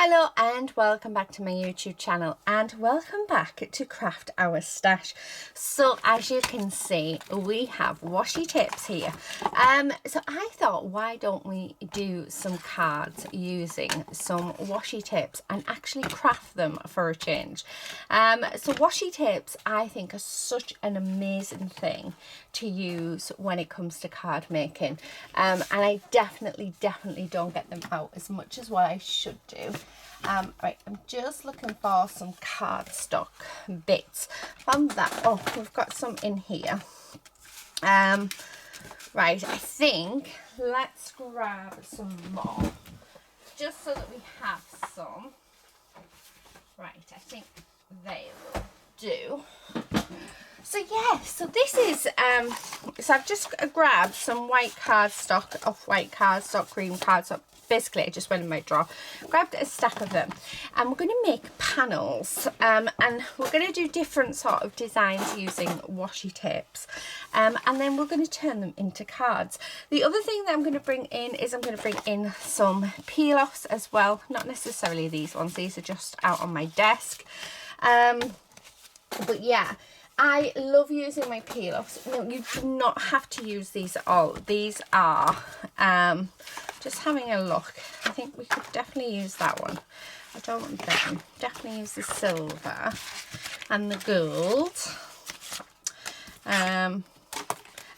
Hello and welcome back to my YouTube channel, and welcome back to Craft Our Stash. So as you can see, we have washi tapes here. So I thought, why don't we do some cards using some washi tapes and actually craft them for a change. So washi tapes, I think, are such an amazing thing to use when it comes to card making, and I definitely don't get them out as much as what I should do. Right, I'm just looking for some cardstock bits from that. Oh, we've got some in here. Right, I think let's grab some more just so that we have some. Right, I think they will do. So yeah, so this is so I've just grabbed some white cardstock, off-white cardstock, cream cardstock. Basically I just went in my drawer, grabbed a stack of them, and we're going to make panels, and we're going to do different sort of designs using washi tapes, and then we're going to turn them into cards. The other thing that I'm going to bring in is I'm going to bring in some peel-offs as well, not necessarily these ones, these are just out on my desk, but yeah, I love using my peel-offs. No, you do not have to use these at all. These are, just having a look, I think we could definitely use that one. I don't want them. Definitely use the silver and the gold.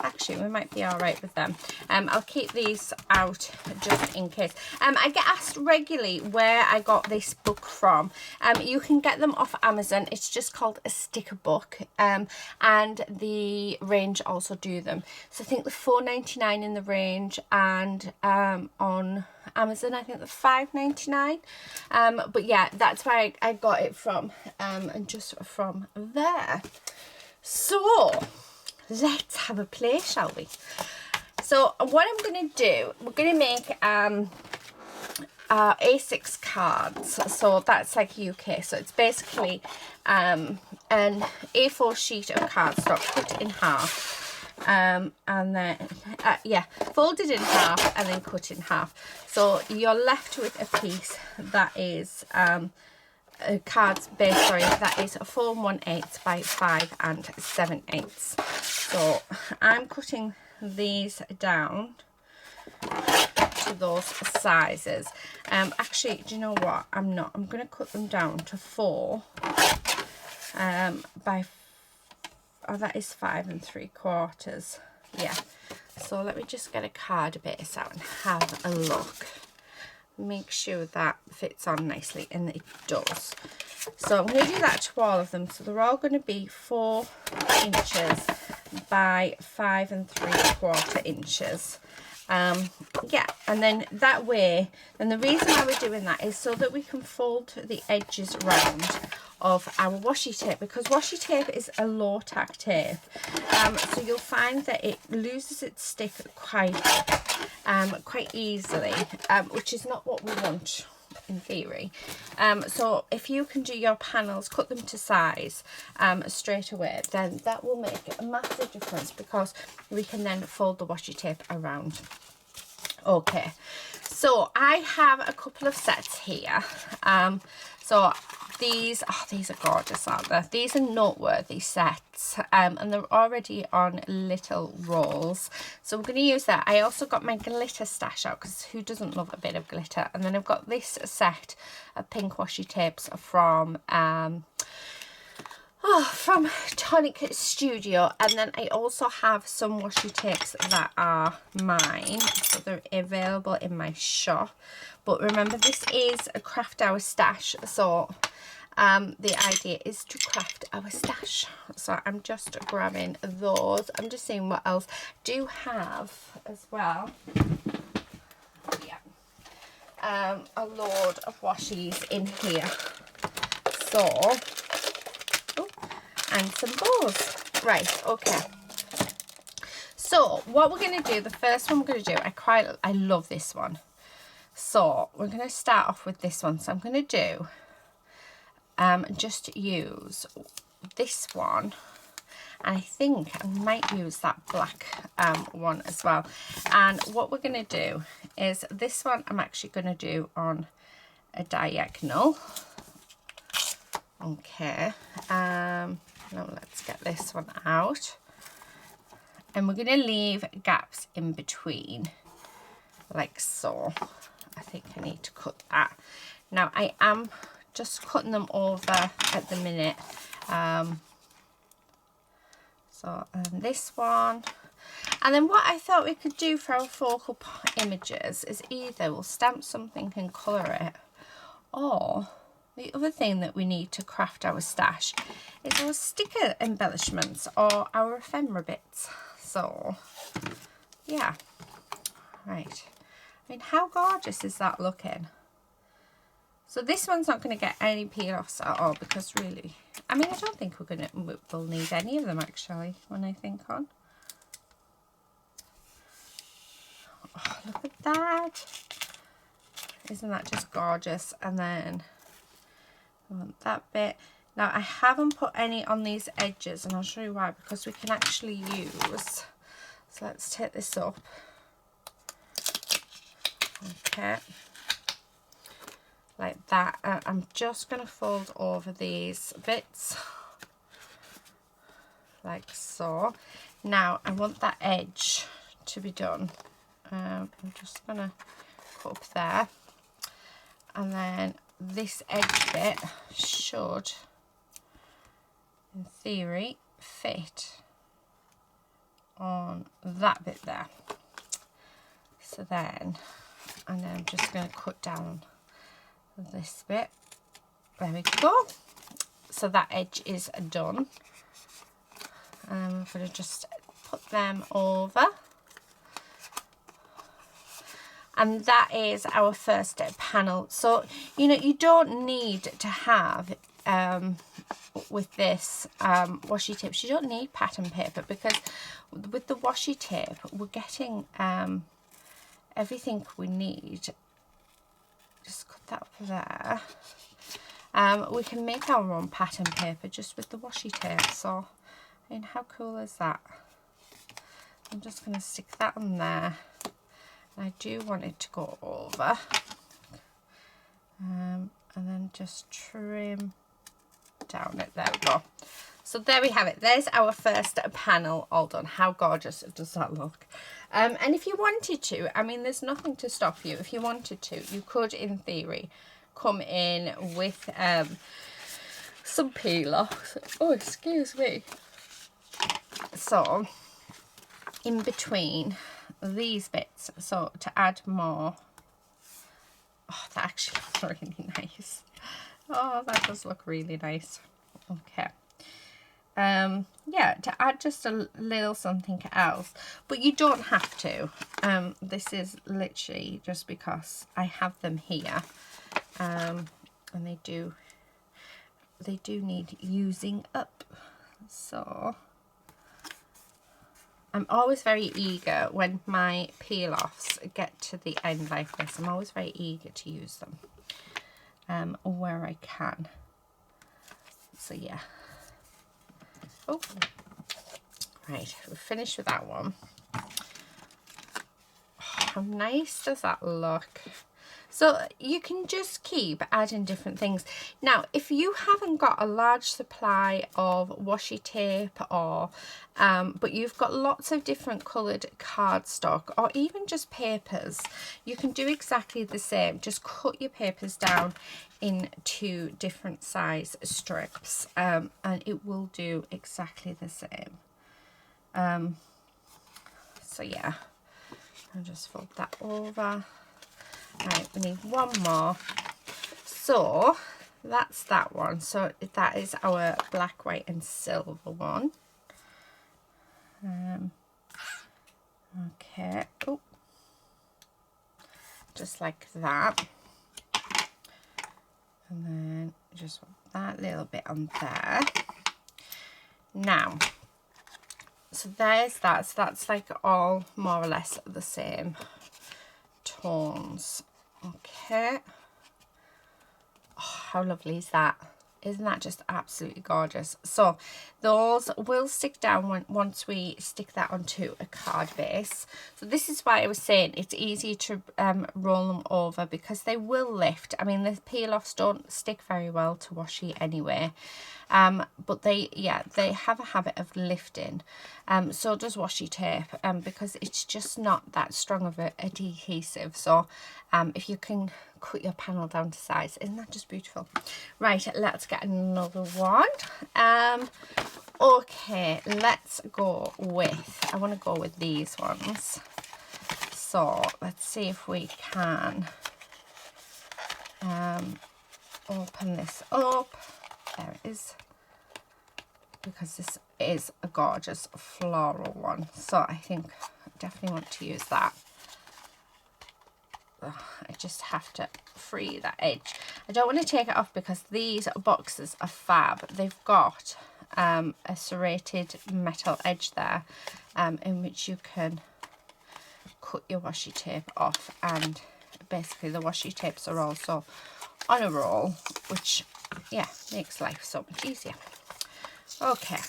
Actually, we might be all right with them. I'll keep these out just in case. I get asked regularly where I got this book from. You can get them off Amazon. It's just called a sticker book, and the range also do them. So I think the $4.99 in the range, and on Amazon I think the $5.99. But yeah, that's where I got it from, and just from there. So let's have a play, shall we? So what I'm going to do, we're going to make Asics cards. So that's like UK. So it's basically an A4 sheet of cardstock cut in half, and then yeah, folded in half and then cut in half. So you're left with a piece that is a card's base, sorry, that is 4 1/8 by 5 7/8. So I'm cutting these down to those sizes. Actually, do you know what? I'm not. I'm going to cut them down to 4 by, oh, that is 5 3/4. Yeah. So let me just get a card base out and have a look. Make sure that fits on nicely, and it does. So I'm going to do that to all of them. So they're all going to be 4 inches by 5 3/4 inches. Yeah, and then that way, and the reason why we're doing that is so that we can fold the edges round of our washi tape, because washi tape is a low tack tape, so you'll find that it loses its stick quite easily, which is not what we want in theory. So if you can do your panels, cut them to size straight away, then that will make a massive difference, because we can then fold the washi tape around. Okay, so I have a couple of sets here. So these are gorgeous, aren't they? These are noteworthy sets, and they're already on little rolls, so we're going to use that. I also got my glitter stash out, because who doesn't love a bit of glitter? And then I've got this set of pink washi tapes from from Tonic Studio, and then I also have some washi tapes that are mine, so they're available in my shop. But remember, this is a Craft Our Stash, so the idea is to craft our stash. So I'm just grabbing those. I'm just seeing what else I do have as well. Yeah, a load of washies in here. So, oh, and some bows. Right, okay. So what we're going to do, the first one we're going to do, I love this one. So we're going to start off with this one. So I'm going to do just use this one, and I think I might use that black one as well. And what we're going to do is, this one I'm actually going to do on a diagonal. Okay, now let's get this one out. And we're going to leave gaps in between, like so. I think I need to cut that. Now I am just cutting them over at the minute. So this one. And then what I thought we could do for our focal images is either we'll stamp something and colour it, or the other thing that we need to craft our stash is our sticker embellishments or our ephemera bits. So yeah, right. I mean, how gorgeous is that looking? So this one's not going to get any peel-offs at all because really, I mean, I don't think we'll need any of them actually when I think on. Oh, look at that. Isn't that just gorgeous? And then I want that bit. Now I haven't put any on these edges and I'll show you why, because we can actually use, so let's take this up. Okay. Like that. I'm just going to fold over these bits. Like so. Now I want that edge to be done. I'm just going to put up there. And then this edge bit should, in theory, fit on that bit there. So then, and then I'm just going to cut down this bit. There we go. So that edge is done. I'm going to just put them over. And that is our first panel. So, you know, you don't need to have, with this washi tips, you don't need pattern paper, because with the washi tape, we're getting everything we need. Just cut that up there. We can make our own pattern paper just with the washi tape. So, I mean, how cool is that? I'm just going to stick that on there. I do want it to go over, and then just trim down it. There we go. So there we have it. There's our first panel all done. How gorgeous does that look? And if you wanted to, I mean, there's nothing to stop you. If you wanted to, you could, in theory, come in with some peel-offs. Oh, excuse me. So, in between these bits, so to add more. Oh, that actually looks really nice. Oh, that does look really nice. Okay. Yeah, to add just a little something else, but you don't have to. This is literally just because I have them here, and they do need using up. So I'm always very eager when my peel-offs get to the end like this. I'm always very eager to use them where I can. So yeah. Oh, right, we're finished with that one. Oh, how nice does that look? So you can just keep adding different things. Now, if you haven't got a large supply of washi tape, or but you've got lots of different coloured cardstock, or even just papers, you can do exactly the same. Just cut your papers down into different size strips, and it will do exactly the same. So yeah, I'll just fold that over. Right, we need one more. So that's that one. So that is our black, white and silver one. Okay. Oh, just like that. And then just want that little bit on there. Now, so there's that. So that's like all more or less the same tones. Okay. Oh, how lovely is that? Isn't that just absolutely gorgeous? So those will stick down once we stick that onto a card base. So this is why I was saying it's easy to roll them over, because they will lift. I mean, the peel-offs don't stick very well to washi anyway. But they have a habit of lifting. So does washi tape, because it's just not that strong of a adhesive. So if you can cut your panel down to size, isn't that just beautiful? Right, let's get another one. Okay, let's go with, I want to go with these ones. So let's see if we can open this up. There it is, because this is a gorgeous floral one, so I think I definitely want to use that. I just have to free that edge. I don't want to take it off because these boxes are fab. They've got a serrated metal edge there, in which you can cut your washi tape off, and basically the washi tapes are also on a roll, which yeah, makes life so much easier. Okay,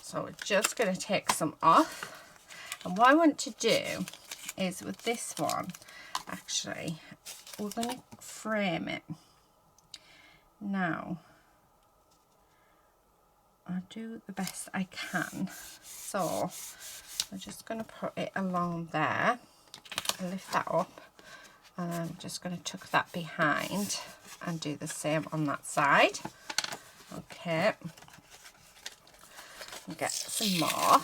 so we're just going to take some off. And what I want to do is with this one, actually, we're going to frame it. Now, I'll do the best I can. So, I'm just going to put it along there, lift that up, and I'm just going to tuck that behind and do the same on that side. Okay, and get some more.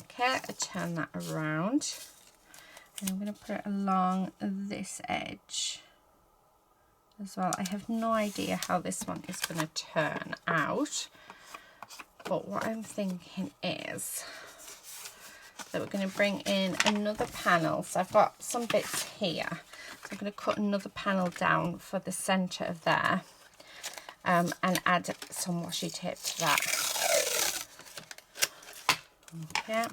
Okay, I turn that around, and I'm going to put it along this edge as well. I have no idea how this one is going to turn out, but what I'm thinking is that we're going to bring in another panel. So I've got some bits here, so I'm going to cut another panel down for the centre of there, and add some washi tape to that. Okay,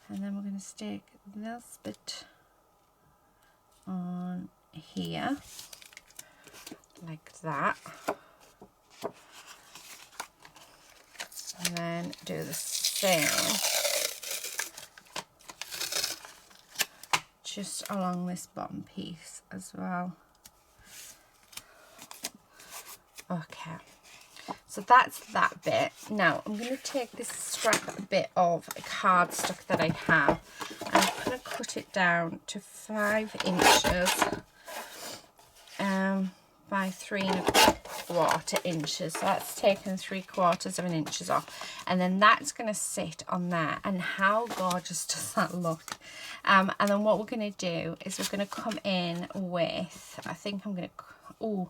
and then we're going to stick this bit on here, like that, and then do the same just along this bottom piece as well. Okay, so that's that bit. Now I'm going to take this scrap bit of cardstock that I have, and I'm going to cut it down to 5 inches by 3¼ inches. So that's taken 3/4 of an inch off, and then that's going to sit on there. And how gorgeous does that look? And then what we're going to do is we're going to come in with, I think I'm going to, oh,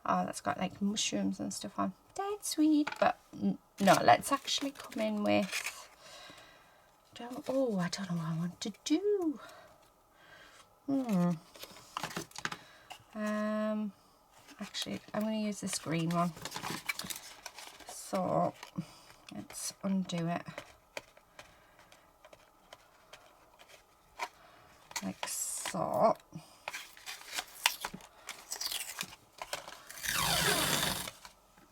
that's got like mushrooms and stuff on. Dead sweet, but no, let's actually come in with, I don't know what I want to do. Actually, I'm going to use this green one. So let's undo it like so.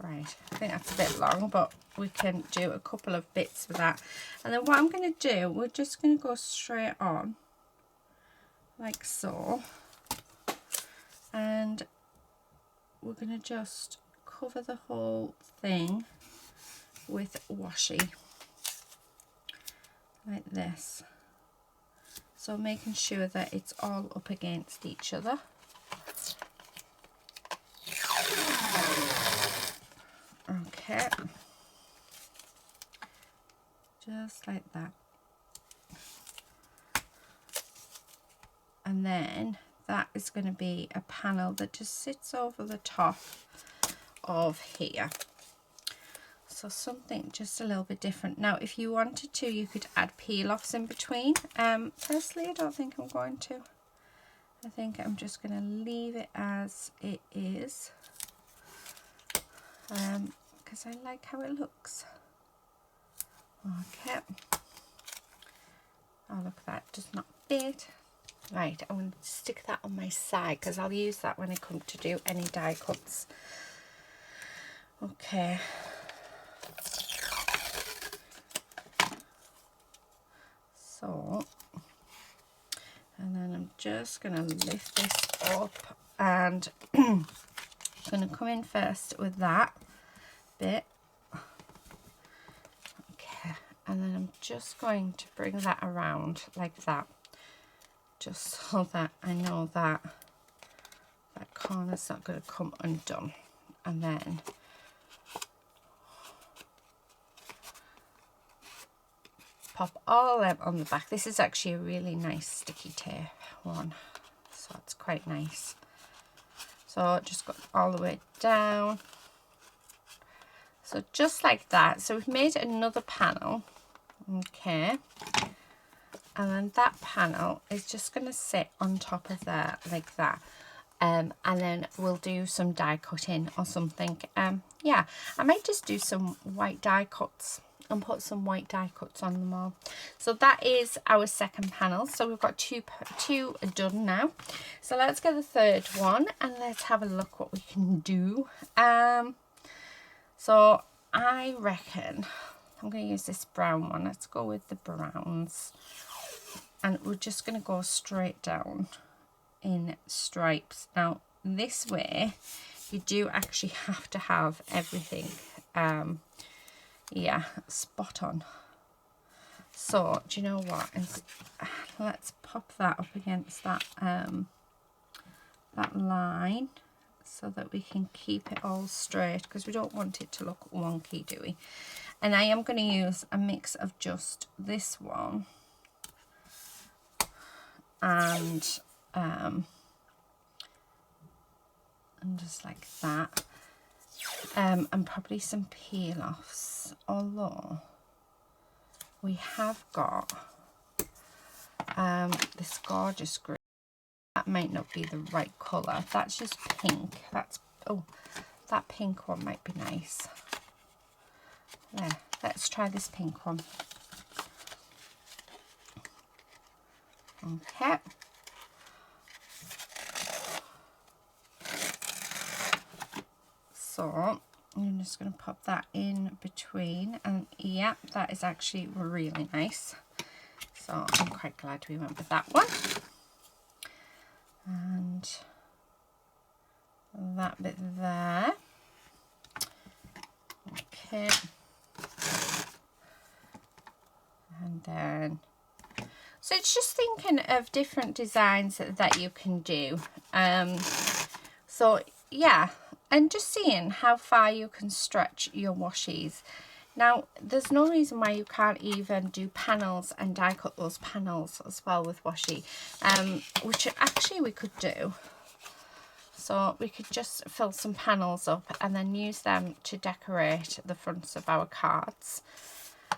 Right, I think that's a bit long, but we can do a couple of bits with that. And then what I'm going to do, we're just going to go straight on like so, and we're going to just cover the whole thing with washi like this, so making sure that it's all up against each other. Okay, just like that. And then that is going to be a panel that just sits over the top of here. So something just a little bit different. Now, if you wanted to, you could add peel-offs in between. Personally, I don't think I'm going to. I think I'm just going to leave it as it is, because I like how it looks. Okay. Oh, look, that does not fit. Right, I'm going to stick that on my side because I'll use that when I come to do any die cuts. Okay. So, and then I'm just going to lift this up and I'm going to come in first with that bit. Okay, and then I'm just going to bring that around like that, just so that I know that that corner's not going to come undone. And then pop all them on the back. This is actually a really nice sticky tape one, so it's quite nice. So just go all the way down. So just like that. So we've made another panel. Okay. And then that panel is just going to sit on top of there like that. And then we'll do some die cutting or something. Yeah, I might just do some white die cuts and put some white die cuts on them all. So that is our second panel. So we've got two done now. So let's get the third one and let's have a look what we can do. So I reckon I'm going to use this brown one. Let's go with the browns. And we're just going to go straight down in stripes. Now this way you do actually have to have everything yeah, spot on. So do you know what, let's pop that up against that that line so that we can keep it all straight, because we don't want it to look wonky, do we? And I am going to use a mix of just this one and just like that, and probably some peel offs, although we have got this gorgeous green. That might not be the right colour. That's just pink. That's, oh, that pink one might be nice. There, let's try this pink one. Okay. So I'm just going to pop that in between, and yeah, that is actually really nice. So I'm quite glad we went with that one. And that bit there. Okay. And then, so it's just thinking of different designs that you can do. So yeah, and just seeing how far you can stretch your washies. Now, there's no reason why you can't even do panels and die cut those panels as well with washi, which actually we could do. So we could just fill some panels up and then use them to decorate the fronts of our cards.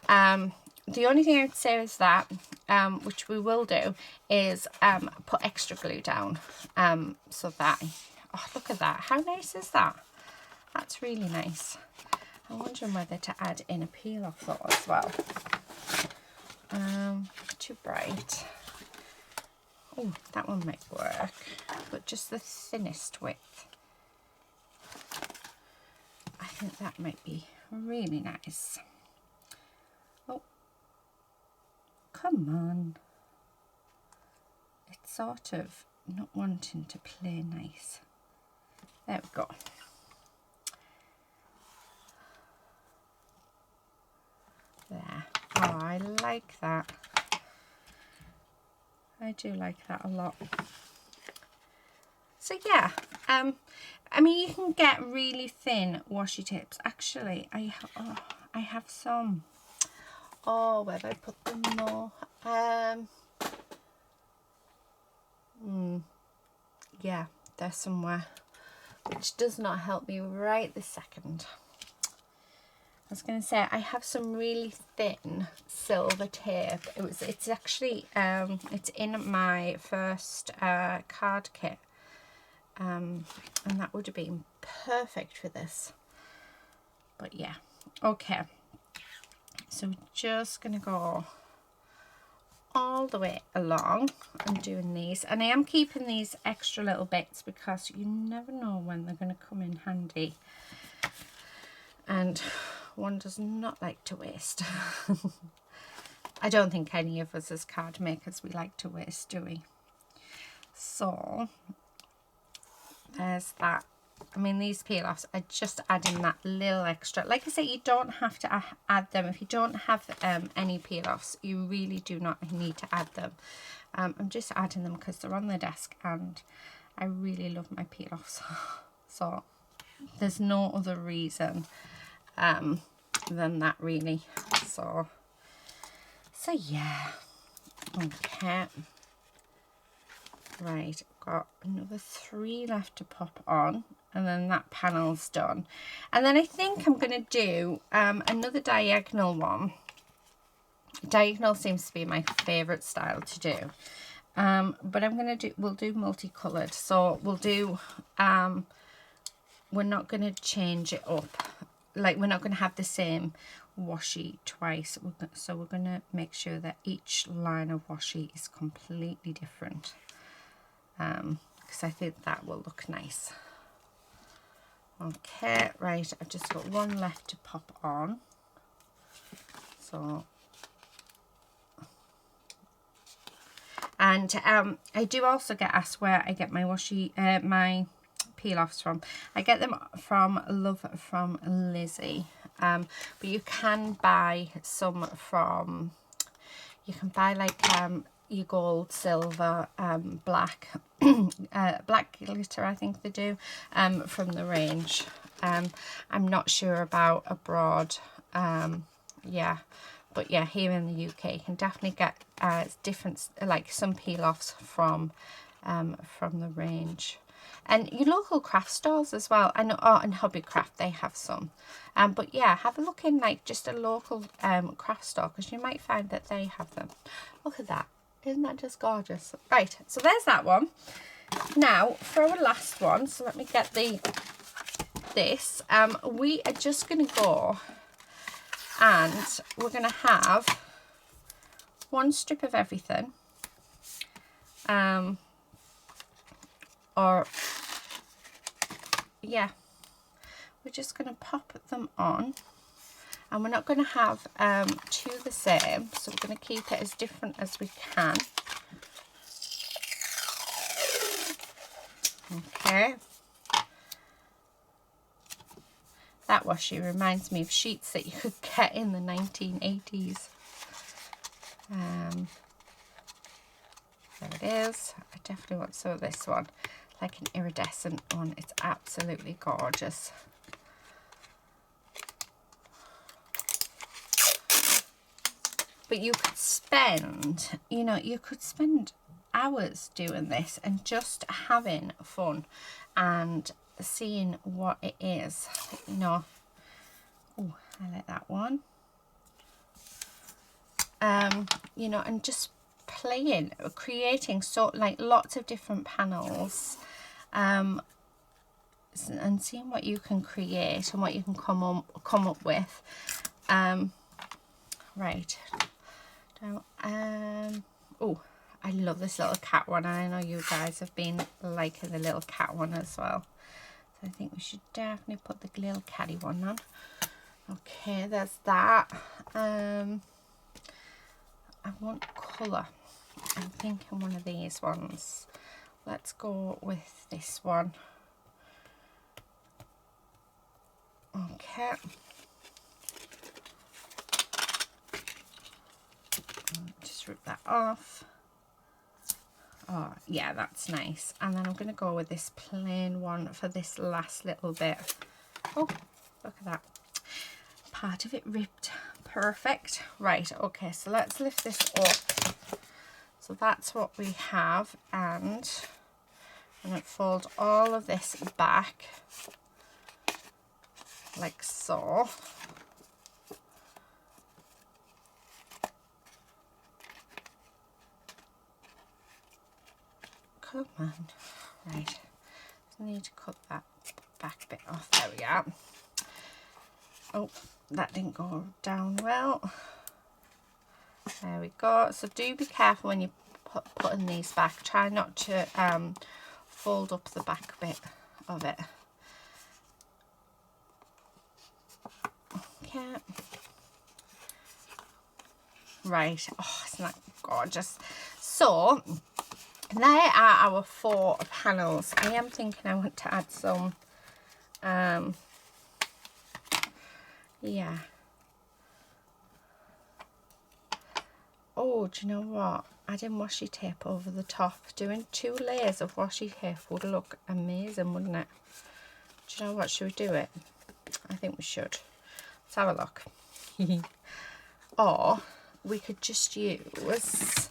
The only thing I'd say is that, which we will do, is put extra glue down, so that, oh, look at that, how nice is that? That's really nice. I'm wondering whether to add in a peel off though as well. Too bright. Oh, that one might work, but just the thinnest width. I think that might be really nice. Oh, come on. It's sort of not wanting to play nice. There we go. There. Oh, I like that. I do like that a lot. So yeah, I mean, you can get really thin washi tips. Actually, I have some. Oh, where have I put them more? Yeah, they're somewhere, which does not help me right this second. I was going to say, I have some really thin silver tape. It's actually, it's in my first card kit. And that would have been perfect for this. But yeah, okay. So we're just going to go all the way along and doing these, and I am keeping these extra little bits because you never know when they're going to come in handy, and one does not like to waste. I don't think any of us as card makers, we like to waste, do we? So there's that. I mean, these peel-offs are just adding that little extra. Like I say, you don't have to add them. If you don't have any peel-offs, you really do not need to add them. I'm just adding them because they're on the desk and I really love my peel-offs. So there's no other reason than that, really. So yeah. Okay. Right, got another 3 left to pop on, and then that panel's done. And then I think I'm going to do another diagonal one. Diagonal seems to be my favourite style to do. But we'll do multicolored. So we'll do, we're not going to change it up. Like, we're not going to have the same washi twice. So we're going to make sure that each line of washi is completely different. Because I think that will look nice. Okay, right, I've just got one left to pop on. So, and I do also get asked where I get my washi, my peel-offs from. I get them from Love from Lizzie, but you can buy some from, you can buy like your gold, silver, black, black glitter, I think they do, from the range. I'm not sure about abroad, yeah, but yeah, here in the UK you can definitely get different, like some peel-offs from the range. And your local craft stores as well. I know, and Hobbycraft, they have some. But yeah, have a look in like just a local craft store, because you might find that they have them. Look at that. Isn't that just gorgeous? Right, so there's that one. Now, for our last one, so let me get this. We are just going to go and we're going to have one strip of everything. Or, yeah, we're just going to pop them on. And we're not going to have two the same, so we're going to keep it as different as we can. Okay. That washi reminds me of sheets that you could get in the 1980s. There it is. I definitely want some of this one, like an iridescent one. It's absolutely gorgeous. But you could spend, you know, you could spend hours doing this and just having fun and seeing what it is, you know. Oh, I like that one. You know, and just playing, creating like lots of different panels, and seeing what you can create and what you can come up with. Right. Oh, I love this little cat one, and I know you guys have been liking the little cat one as well. So I think we should definitely put the little catty one on. Okay, there's that. I want colour. I'm thinking one of these ones. Let's go with this one. Okay. Just rip that off. Oh yeah, that's nice. And then I'm going to go with this plain one for this last little bit. Oh, look at that. Part of it ripped. Perfect. Right, okay, so let's lift this up. So that's what we have, and I'm going to fold all of this back like so. Come on. Right. I need to cut that back bit off. There we are. Oh, that didn't go down well. There we go. So do be careful when you putting these back. Try not to fold up the back bit of it. Okay. Right. Oh, isn't that gorgeous? So there are our 4 panels. I am thinking I want to add some yeah. Oh, do you know what? Adding washi tape over the top. Doing 2 layers of washi tape would look amazing, wouldn't it? Do you know what? Should we do it? I think we should. Let's have a look. Or we could just use,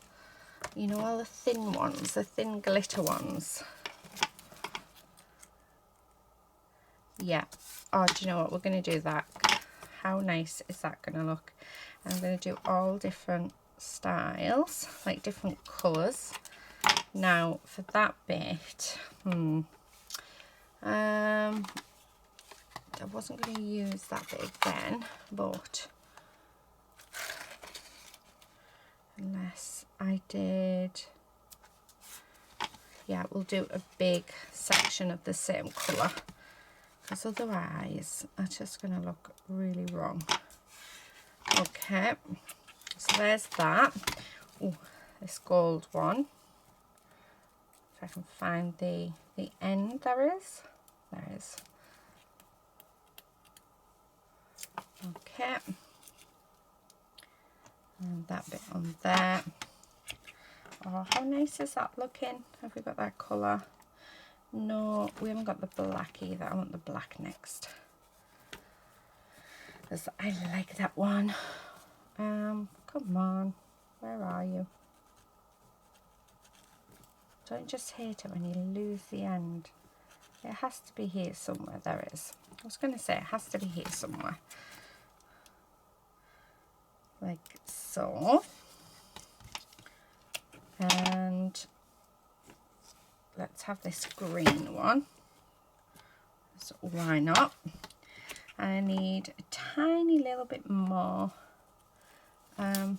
you know, all the thin ones, the thin glitter ones. Yeah. Oh, do you know what? We're going to do that. How nice is that going to look? And I'm going to do all different styles, like different colours. Now for that bit, I wasn't going to use that bit again, but unless I did, yeah, we'll do a big section of the same colour, because otherwise it's just going to look really wrong. Okay, so there's that. Oh, this gold one. If I can find the end, there is. Okay. And that bit on there. Oh, how nice is that looking? Have we got that colour? No, we haven't got the black either. I want the black next. Because I like that one. Come on. Where are you? Don't just hate it when you lose the end. It has to be here somewhere. There it is. I was going to say it has to be here somewhere. Like so. And let's have this green one. So why not? I need a tiny little bit more. And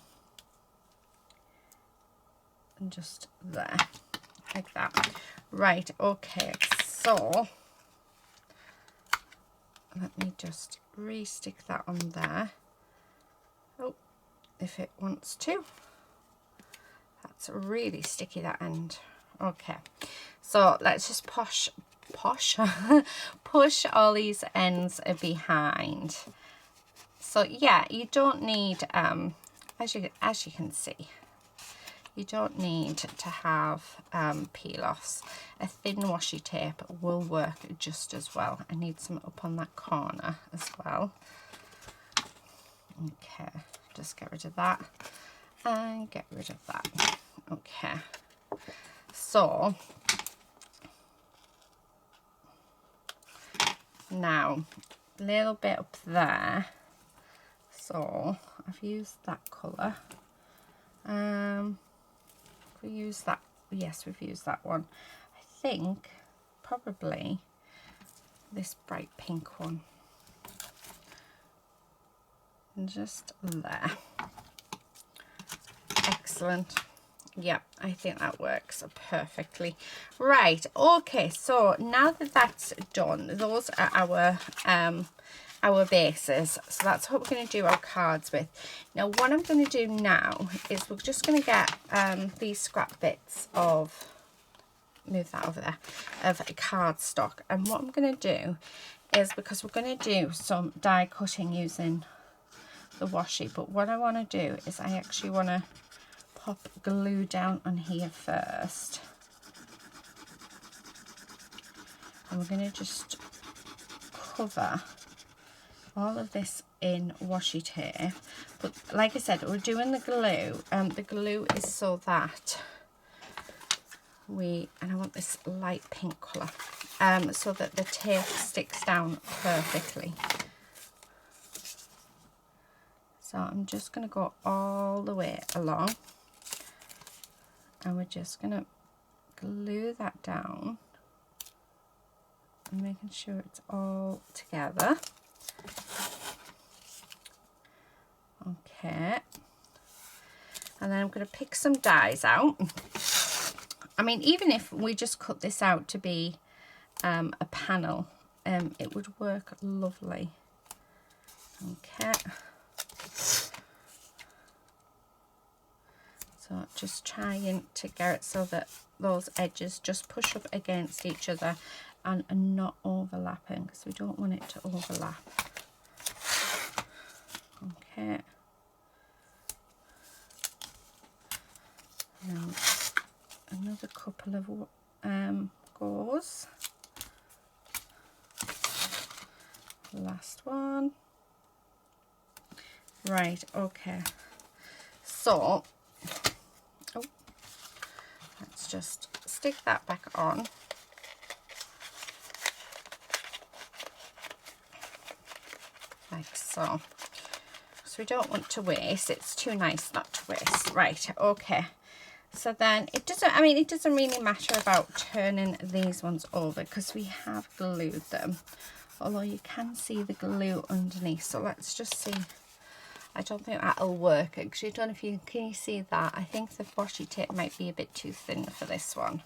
just there. Like that. Right, okay, so let me just re-stick that on there. Oh, if it wants to. That's really sticky, that end. Okay, so let's just push all these ends behind. So yeah, you don't need as you can see, you don't need to have peel-offs. A thin washi tape will work just as well. I need some up on that corner as well. Okay, just get rid of that and get rid of that. Okay, so now a little bit up there. So I've used that colour. We use that. Yes, we've used that one. I think probably this bright pink one. And just there. Excellent. Yeah, I think that works perfectly. Right, okay, so now that that's done, those are our bases. So that's what we're going to do our cards with. Now what I'm going to do now is we're just going to get these scrap bits of, move that over there, of cardstock. And what I'm going to do is, because we're going to do some die cutting using the washi, but what I want to do is I actually want to pop glue down on here first, and we're going to just cover all of this in washi tape. But like I said, we're doing the glue. The glue is so that and I want this light pink colour, so that the tape sticks down perfectly. So I'm just going to go all the way along, and we're just going to glue that down and making sure it's all together. Okay, And then I'm going to pick some dies out. I mean, even if we just cut this out to be a panel, it would work lovely. Okay. So just trying to get it so that those edges just push up against each other and are not overlapping, because we don't want it to overlap. Okay. And another couple of goes. Last one. Right, okay. So, oh, let's just stick that back on. Like so. So we don't want to waste. It's too nice not to waste. Right, okay. So then it doesn't, I mean, it doesn't really matter about turning these ones over because we have glued them. Although you can see the glue underneath. So let's just see. I don't think that'll work. Actually, I don't know if you can you see that. I think the washi tape might be a bit too thin for this one.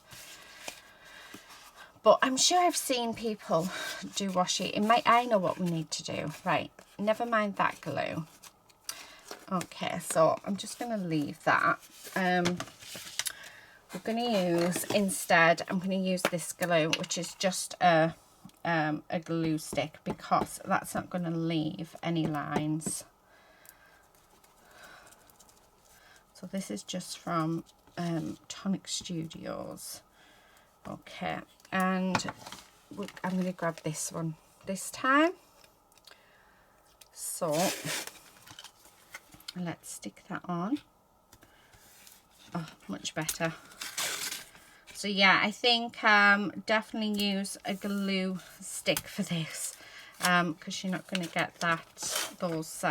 But I'm sure I've seen people do washi. I know what we need to do. Right, never mind that glue. Okay, so I'm just going to leave that. We're going to use, instead, I'm going to use this glue, which is just a glue stick, because that's not going to leave any lines. So this is just from Tonic Studios. Okay, and I'm going to grab this one this time. So let's stick that on. Oh, much better. So yeah, I think definitely use a glue stick for this, because you're not going to get those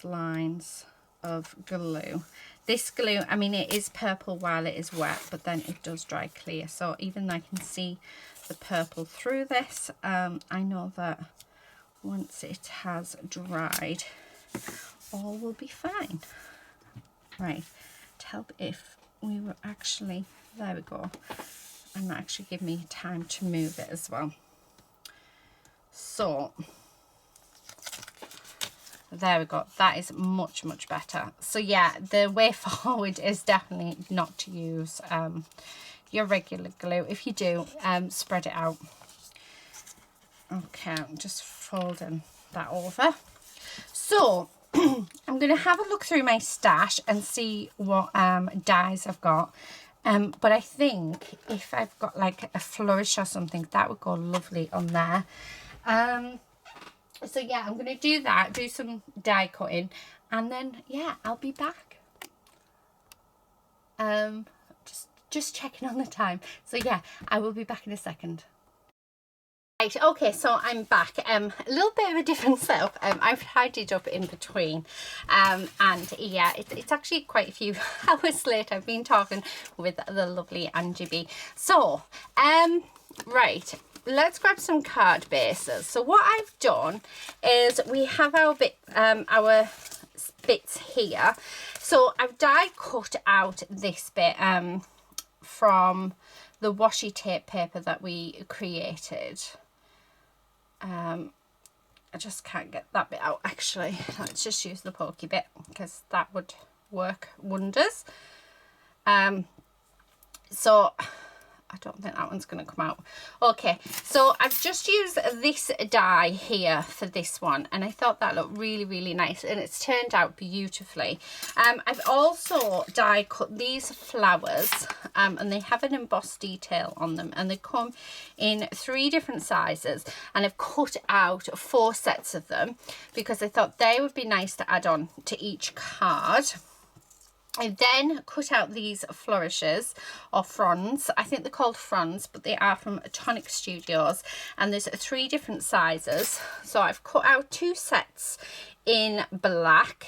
lines of glue. This glue, I mean, it is purple while it is wet, but then it does dry clear. So even though I can see the purple through this, I know that once it has dried, all will be fine. Right, to help if we were actually, there we go, and that actually give me time to move it as well. So there we go, that is much better. So yeah, the way forward is definitely not to use your regular glue. If you do, spread it out. Okay, I'm just folding that over. So I'm going to have a look through my stash and see what dies I've got. But I think if I've got like a flourish or something, that would go lovely on there. So yeah, I'm going to do that, do some die cutting, and then yeah, I'll be back. Just checking on the time. So yeah, I will be back in a second. Right, okay, so I'm back. A little bit of a different setup. I've tidied up in between, and yeah, it's actually quite a few hours late. I've been talking with the lovely Angie B. So right, let's grab some card bases. So what I've done is we have our bits here. So I've die cut out this bit from the washi tape paper that we created. I just can't get that bit out actually. Let's just use the pokey bit because that would work wonders. So I don't think that one's going to come out. Okay, so I've just used this die here for this one, and I thought that looked really nice, and it's turned out beautifully. I've also die cut these flowers, and they have an embossed detail on them, and they come in 3 different sizes, and I've cut out 4 sets of them because I thought they would be nice to add on to each card. I then cut out these flourishes or fronds. I think they're called fronds, but they are from Tonic Studios, and there's 3 different sizes. So I've cut out 2 sets in black.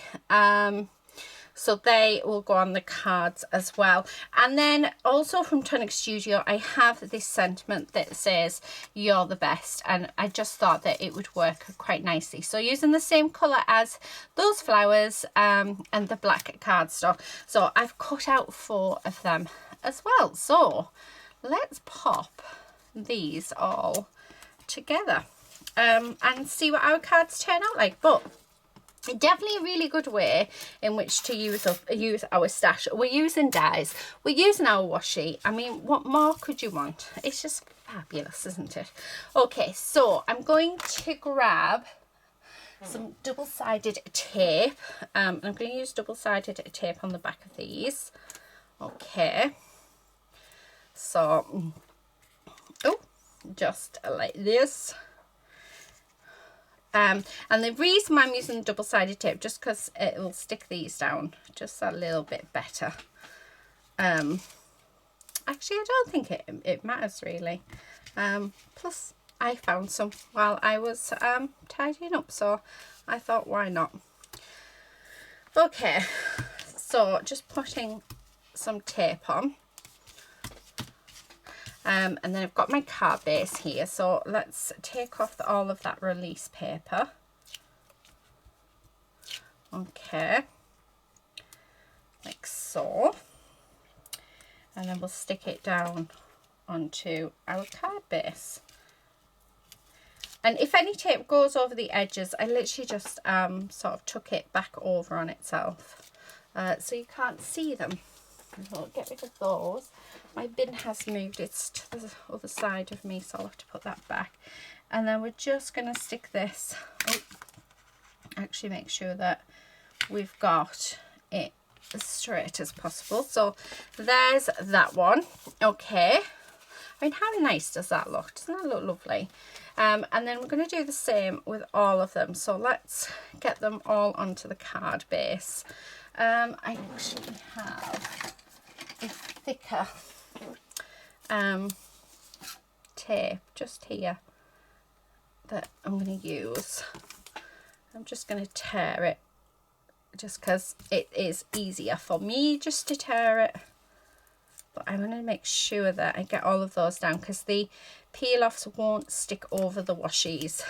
so they will go on the cards as well. And then also from Tonic Studio, I have this sentiment that says you're the best, and I just thought that it would work quite nicely. So using the same colour as those flowers and the black cardstock. So I've cut out 4 of them as well. So let's pop these all together and see what our cards turn out like. But definitely a really good way in which to use our stash. We're using dies, we're using our washi. I mean, what more could you want? It's just fabulous, isn't it? Okay, so I'm going to grab some double-sided tape. I'm going to use double-sided tape on the back of these. Okay, so just like this. And the reason why I'm using double-sided tape, just because it will stick these down just a little bit better. Actually, I don't think it matters really. Plus, I found some while I was tidying up, so I thought, why not? Okay, so just putting some tape on. And then I've got my card base here, so let's take off all of that release paper. Okay, like so. And then we'll stick it down onto our card base. And if any tape goes over the edges, I literally just sort of tuck it back over on itself, so you can't see them. I'll get rid of those. My bin has moved, it's to the other side of me, so I'll have to put that back. And then we're just going to stick this, actually make sure that we've got it as straight as possible. So there's that one. Okay, I mean, how nice does that look? Doesn't that look lovely? And then we're going to do the same with all of them. So let's get them all onto the card base. I actually have a thicker tape just here that I'm going to use. I'm just going to tear it just because it is easier for me just to tear it, but I'm going to make sure that I get all of those down because the peel offs won't stick over the washies,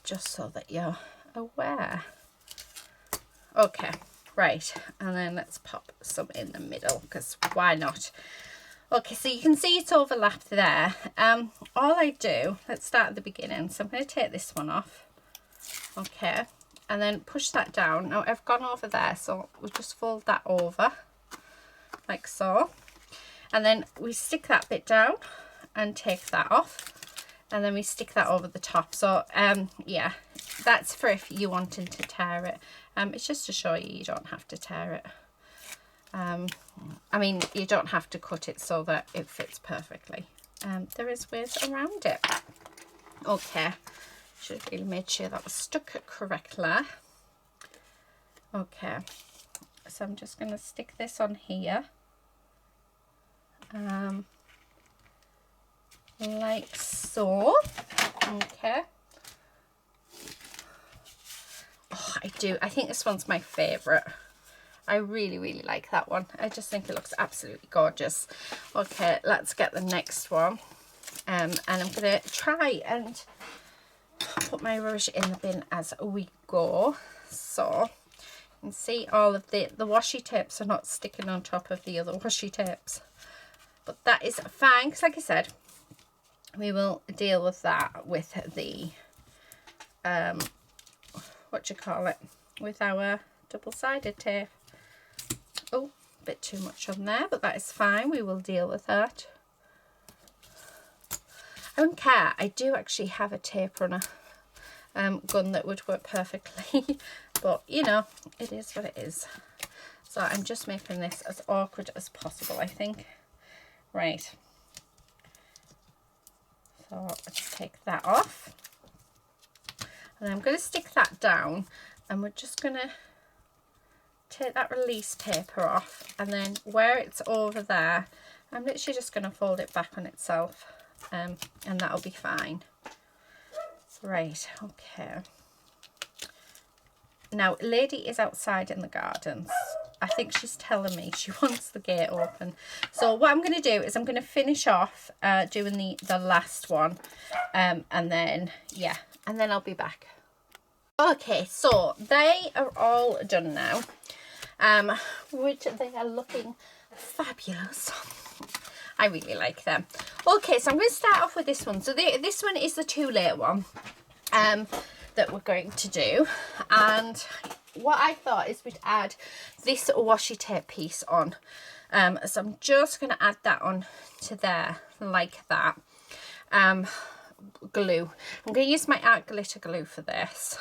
just so that you're aware. Okay, right, and then let's pop some in the middle because why not? Okay, so you can see it's overlapped there. All I do, let's start at the beginning. So I'm going to take this one off. Okay, and then push that down. Now I've gone over there, so we'll just fold that over like so. And then we stick that bit down and take that off. And then we stick that over the top. So yeah, that's for if you're wanting to tear it. It's just to show you don't have to tear it. I mean, you don't have to cut it so that it fits perfectly. There is ways around it. Okay, should have really made sure that was stuck correctly. Okay, so I'm just going to stick this on here. Like so. Okay. Oh, I think this one's my favourite. I really like that one. I just think it looks absolutely gorgeous. Okay, let's get the next one. And I'm going to try and put my rubbish in the bin as we go. So you can see all of the washi tapes are not sticking on top of the other washi tapes. But that is fine, because like I said, we will deal with that with the, with our double-sided tape. Oh, a bit too much on there, but that is fine. We will deal with that. I don't care. I do actually have a tape runner gun that would work perfectly. But, you know, it is what it is. So I'm just making this as awkward as possible, I think. Right. So let's take that off. And I'm going to stick that down. And we're just going to take that release paper off, and then where it's over there, I'm literally just going to fold it back on itself, and that'll be fine. Right, okay. Now, lady is outside in the gardens. I think she's telling me she wants the gate open. So what I'm going to do is I'm going to finish off doing the last one. And then, yeah, and then I'll be back. Okay, so they are all done now. Which they are looking fabulous. I really like them. Okay, so I'm going to start off with this one. So this one is the too late one. That we're going to do, and what I thought is we'd add this washi tape piece on, so I'm just going to add that on to there like that. Glue, I'm going to use my art glitter glue for this,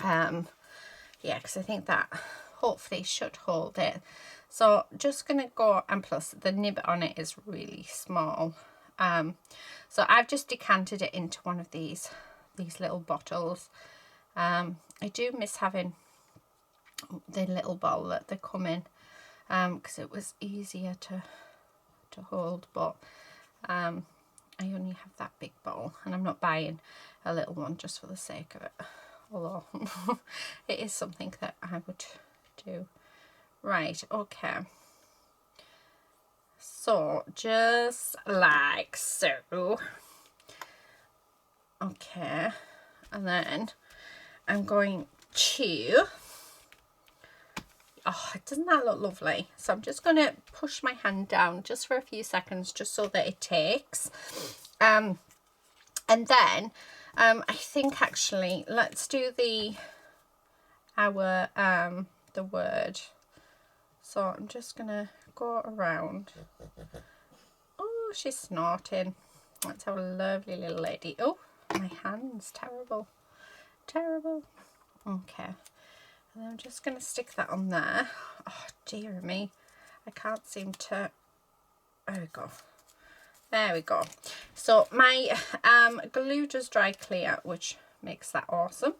yeah, because I think that hopefully should hold it. So just going to go, and plus the nib on it is really small, so I've just decanted it into one of these little bottles. I do miss having the little bottle that they come in, because it was easier to hold, but I only have that big bottle, and I'm not buying a little one just for the sake of it, although it is something that I would do. Right, okay, so just like so. Okay, and then I'm going to, oh, doesn't that look lovely? So I'm just going to push my hand down just for a few seconds, just so that it takes. And then I think actually let's do the word. So I'm just going to go around. Oh, she's snorting. Let's have a lovely little lady. Oh, my hand's terrible. Okay, and I'm just going to stick that on there. Oh dear me, I can't seem to, there we go. So my glue does dry clear, which makes that awesome.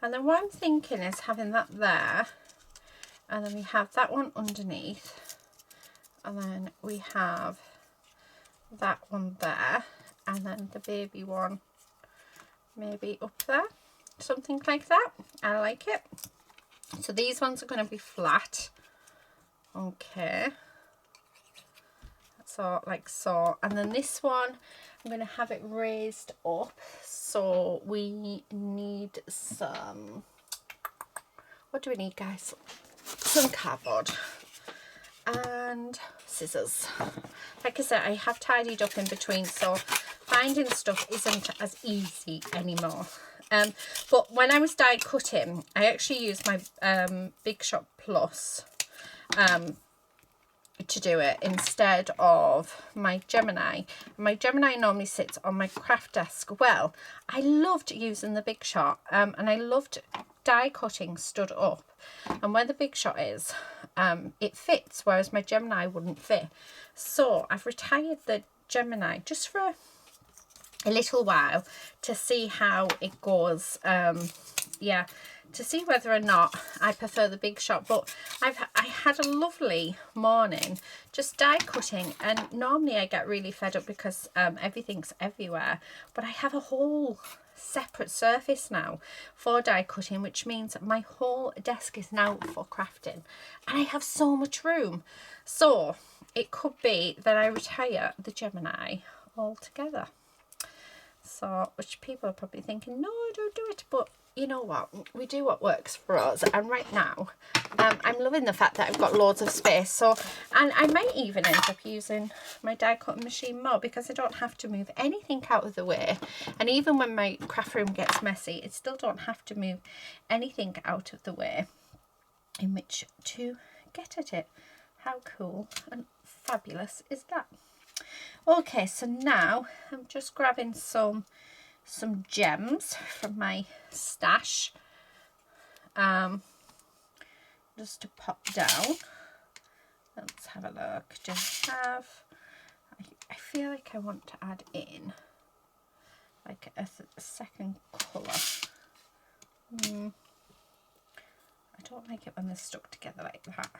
And then what I'm thinking is having that there, and then we have that one underneath, and then we have that one there, and then the baby one maybe up there, something like that. I like it. So these ones are going to be flat. Okay, so like so, and then this one I'm going to have it raised up, so we need some, what do we need, guys? Some cardboard and scissors. Like I said, I have tidied up in between, so finding stuff isn't as easy anymore. But when I was die cutting, I actually used my Big Shot Plus to do it instead of my Gemini. My Gemini normally sits on my craft desk. Well, I loved using the Big Shot, and I loved die cutting stood up, and where the Big Shot is, it fits, whereas my Gemini wouldn't fit. So I've retired the Gemini just for a little while to see how it goes. Yeah, to see whether or not I prefer the Big Shot. But I had a lovely morning just die cutting, and normally I get really fed up because everything's everywhere, but I have a whole separate surface now for die cutting, which means my whole desk is now for crafting, and I have so much room. So it could be that I retire the Gemini altogether. So, which people are probably thinking, no, don't do it, but you know what, we do what works for us. And right now I'm loving the fact that I've got loads of space. So, and I might even end up using my die cutting machine more, because I don't have to move anything out of the way. And even when my craft room gets messy, it still don't have to move anything out of the way in which to get at it. How cool and fabulous is that? Okay, so now I'm just grabbing some gems from my stash, just to pop down. Let's have a look. Do I have, I feel like I want to add in like a second colour. I don't like it when they're stuck together like that.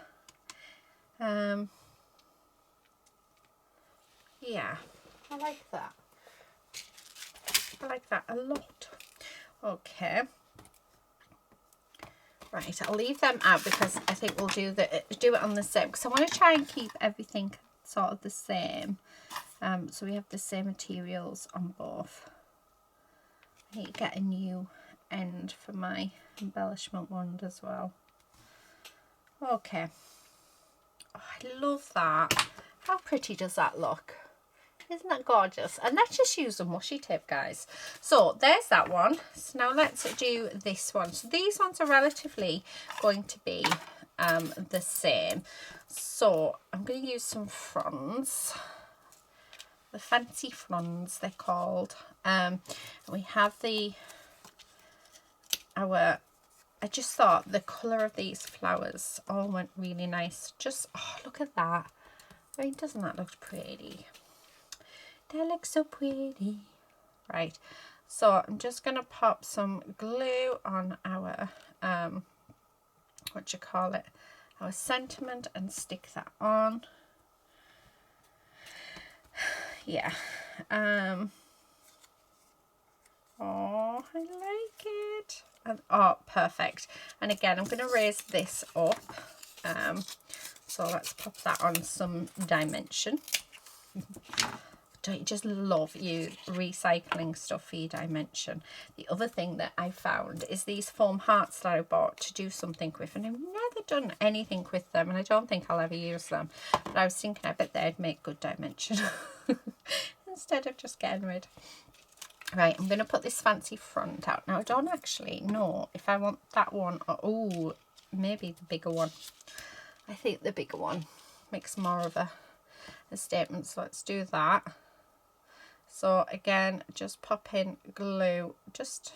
Yeah, I like that. I like that a lot. Okay. Right, I'll leave them out because I think we'll do it on the same, because I want to try and keep everything sort of the same. So we have the same materials on both. I need to get a new end for my embellishment wand as well. Okay. Oh, I love that. How pretty does that look? Isn't that gorgeous? And let's just use some washi tape, guys. So there's that one. So now let's do this one. So these ones are relatively going to be the same. So I'm going to use some fronds. The fancy fronds, they're called. And we have I just thought the colour of these flowers all went really nice. Just, oh, look at that. I mean, doesn't that look pretty? That looks so pretty. Right, so I'm just going to pop some glue on our, our sentiment and stick that on. Yeah. Oh, I like it. And, oh, perfect. And again, I'm going to raise this up. So let's pop that on some dimension. Don't you just love you recycling stuff for your dimension? The other thing that I found is these foam hearts that I bought to do something with, and I've never done anything with them, and I don't think I'll ever use them. But I was thinking I bet they'd make good dimension instead of just getting rid. Right, I'm going to put this fancy front out. Now, I don't actually know if I want that one or, oh, maybe the bigger one. I think the bigger one makes more of a statement, so let's do that. So again, just pop in glue just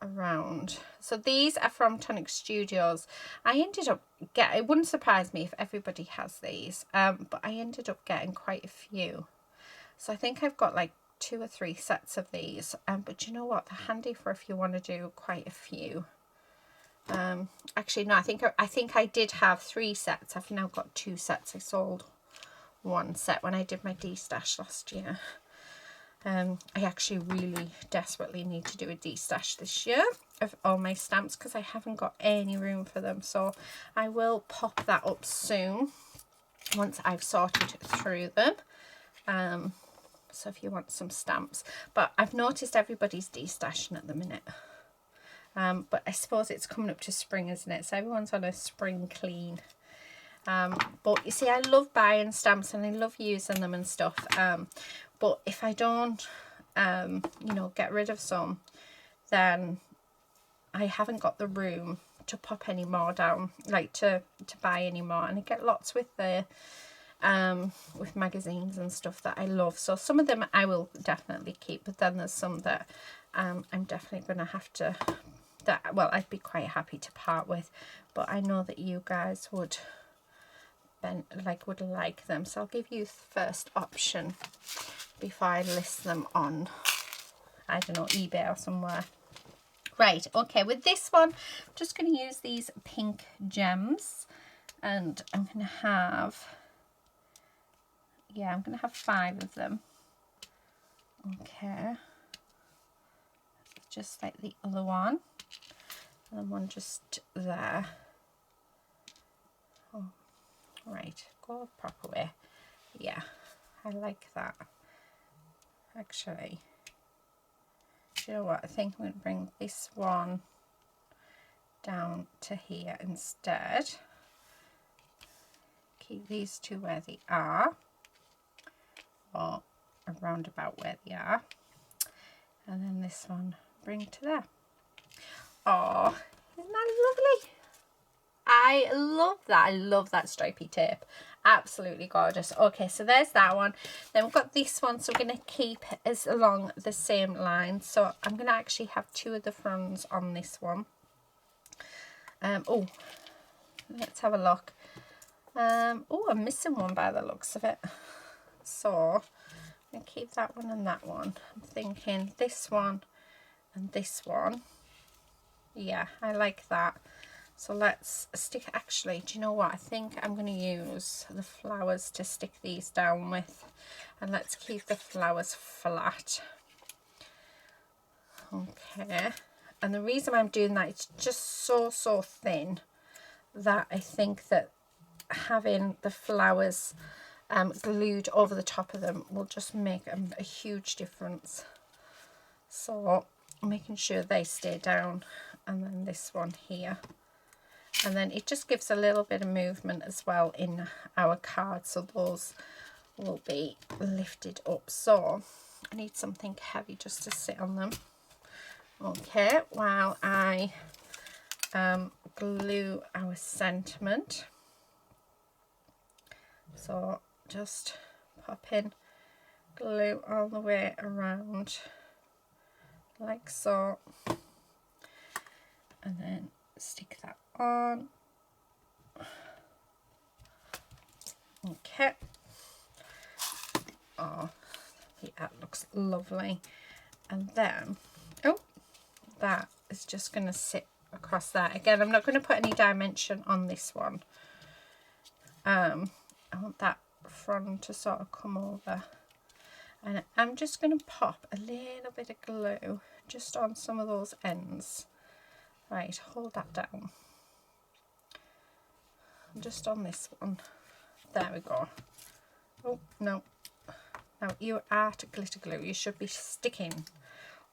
around. So these are from Tonic Studios. I ended up it wouldn't surprise me if everybody has these, but I ended up getting quite a few. So I think I've got like 2 or 3 sets of these, but you know what, they're handy for if you want to do quite a few. Actually no, I think I did have 3 sets. I've now got 2 sets. I sold 1 set when I did my de-stash last year. I actually really desperately need to do a de-stash this year of all my stamps because I haven't got any room for them, so I will pop that up soon once I've sorted through them. So if you want some stamps, but I've noticed everybody's de-stashing at the minute. But I suppose it's coming up to spring, isn't it? So everyone's on a spring clean. But you see, I love buying stamps and I love using them and stuff. But if I don't, you know, get rid of some, then I haven't got the room to pop any more down, like to buy any more. And I get lots with the with magazines and stuff that I love. So some of them I will definitely keep, but then there's some that I'm definitely going to have to, well, I'd be quite happy to part with, but I know that you guys would like them, so I'll give you the first option before I list them on, I don't know, eBay or somewhere. Right, okay, with this one I'm just going to use these pink gems, and I'm going to have, yeah, I'm going to have 5 of them. Okay, just like the other one, and one just there. Oh, right, go the proper way. Yeah, I like that. Actually, do you know what, I think I'm going to bring this one down to here instead. Keep these 2 where they are, or around about where they are, and then this one bring to there. Oh, isn't that lovely? I love that. I love that stripy tape. Absolutely gorgeous. Okay, so there's that one. Then we've got this one, so we're going to keep as along the same line. So I'm going to actually have 2 of the fronds on this one. Oh, let's have a look. Oh, I'm missing one by the looks of it. So I'm going to keep that one and that one. I'm thinking this one and this one. Yeah, I like that. So let's stick, actually, do you know what? I think I'm going to use the flowers to stick these down with. And let's keep the flowers flat. Okay. And the reason I'm doing that, it's just so thin that I think that having the flowers glued over the top of them will just make a huge difference. So making sure they stay down, and then this one here, and then it just gives a little bit of movement as well in our card, so those will be lifted up. So I need something heavy just to sit on them. Okay, while I glue our sentiment. So just pop in glue all the way around like so, and then stick that on. Okay. Oh, yeah, that looks lovely. And then, oh, that is just going to sit across that. Again, I'm not going to put any dimension on this one. I want that front to sort of come over. And I'm just going to pop a little bit of glue just on some of those ends. Right, hold that down. Just on this one. There we go. Oh, no. Now, you are glitter glue. You should be sticking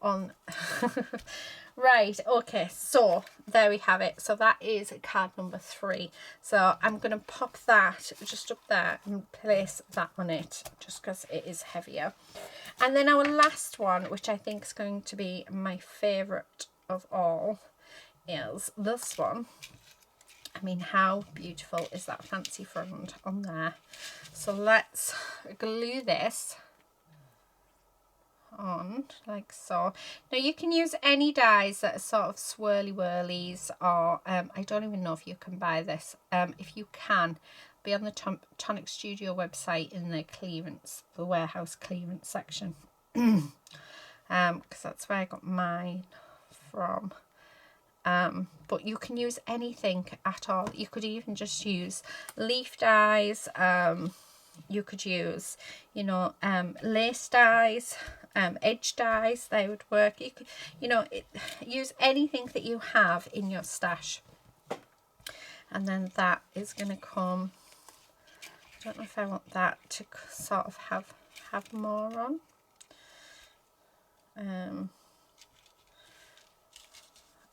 on. Right, okay, so there we have it. So that is card number 3. So I'm going to pop that just up there and place that on it, just because it is heavier. And then our last one, which I think is going to be my favourite of all, is this one. I mean, how beautiful is that fancy frond on there? So let's glue this on like so. Now you can use any dies that are sort of swirly whirlies, or I don't even know if you can buy this. If you can, be on the Tonic Studio website in the clearance, the warehouse clearance section, because that's where I got mine from. But you can use anything at all. You could even just use leaf dies. You could use, you know, lace dies, edge dies. They would work. You could, you know, use anything that you have in your stash. And then that is going to come. I don't know if I want that to sort of have more on.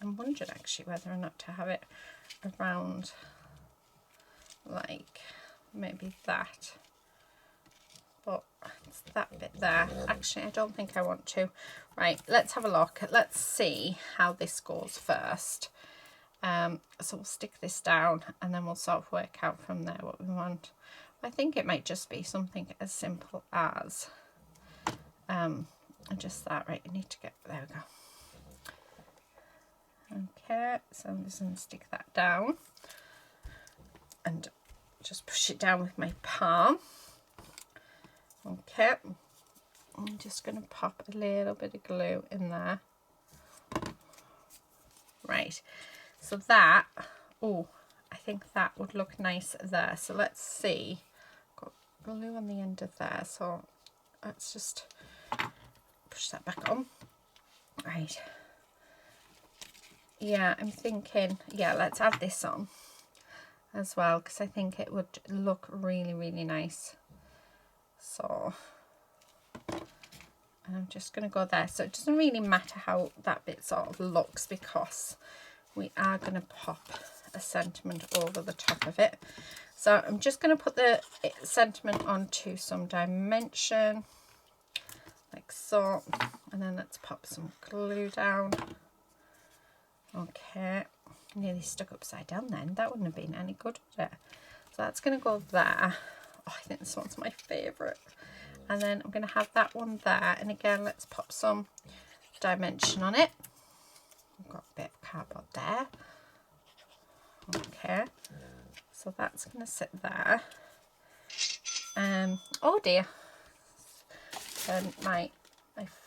I'm wondering actually whether or not to have it around like maybe that, but it's that bit there. Actually, I don't think I want to. Right, let's have a look. Let's see how this goes first. So we'll stick this down and then we'll sort of work out from there what we want. I think it might just be something as simple as just that. Right, you need to get, there we go. Okay, so I'm just going to stick that down and just push it down with my palm. Okay, I'm just going to pop a little bit of glue in there. Right, so that, oh, I think that would look nice there. So let's see, got glue on the end of there, so let's just push that back on. Right. Yeah, I'm thinking, yeah, let's add this on as well, because I think it would look really, really nice. So, and I'm just going to go there. So it doesn't really matter how that bit sort of looks, because we are going to pop a sentiment over the top of it. So I'm just going to put the sentiment onto some dimension, like so. And then let's pop some glue down. Okay, nearly stuck upside down then. That wouldn't have been any good, would it? So that's going to go there. Oh, I think this one's my favourite. And then I'm going to have that one there. And again, let's pop some dimension on it. I've got a bit of cardboard there. Okay, so that's going to sit there. Oh dear. And my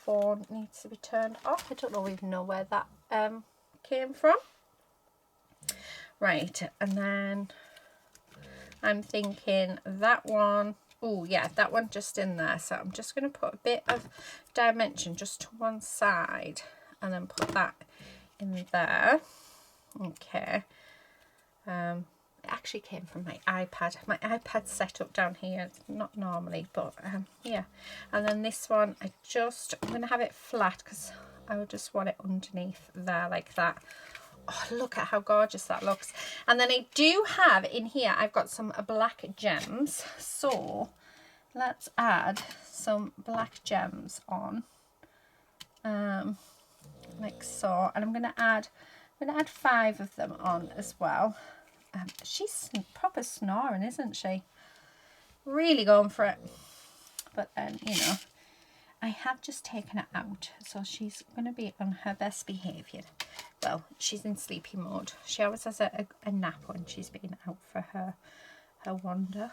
phone needs to be turned off. I don't even know where that came from. Right, and then I'm thinking that one, oh yeah, that one just in there. So I'm just going to put a bit of dimension just to one side and then put that in there. Okay. It actually came from my iPad. My iPad's set up down here. It's not normally, but yeah. And then this one, I'm going to have it flat because I would just want it underneath there like that. Oh, look at how gorgeous that looks. And then I do have in here, I've got some black gems. So let's add some black gems on. Like so. And I'm going to add 5 of them on as well. She's proper snoring, isn't she? Really going for it. But then, you know, I have just taken her out, so she's going to be on her best behaviour. Well, she's in sleepy mode. She always has a nap when she's been out for her wander.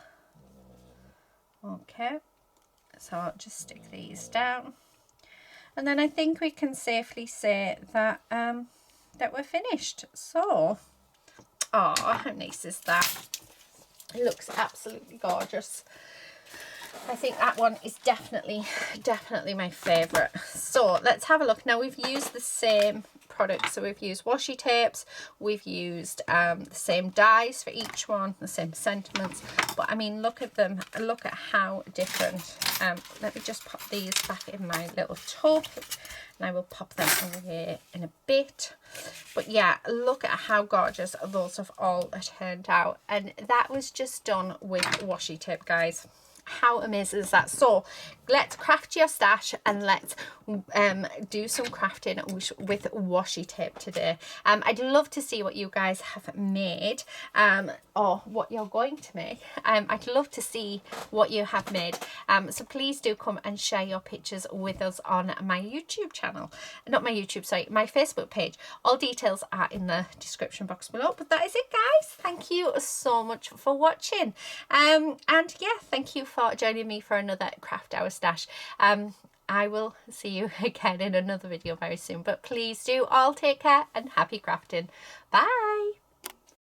Okay, so I'll just stick these down. And then I think we can safely say that that we're finished. So, oh, how nice is that? It looks absolutely gorgeous. I think that one is definitely my favourite. So let's have a look. Now we've used the same product. So we've used washi tapes. We've used the same dies for each one, the same sentiments. But I mean, look at them. Look at how different. Let me just pop these back in my little tub. And I will pop them away in a bit. But yeah, look at how gorgeous those have all turned out. And that was just done with washi tape, guys. How amazing is that? So let's craft your stash and let's do some crafting with washi tape today. I'd love to see what you guys have made, or what you're going to make. I'd love to see what you have made. So please do come and share your pictures with us on my YouTube channel. Not my YouTube, sorry, my Facebook page. All details are in the description box below. But that is it, guys. Thank you so much for watching. And yeah, thank you for joining me for another Craft Hour Stash. I will see you again in another video very soon, but please do all take care and happy crafting. Bye.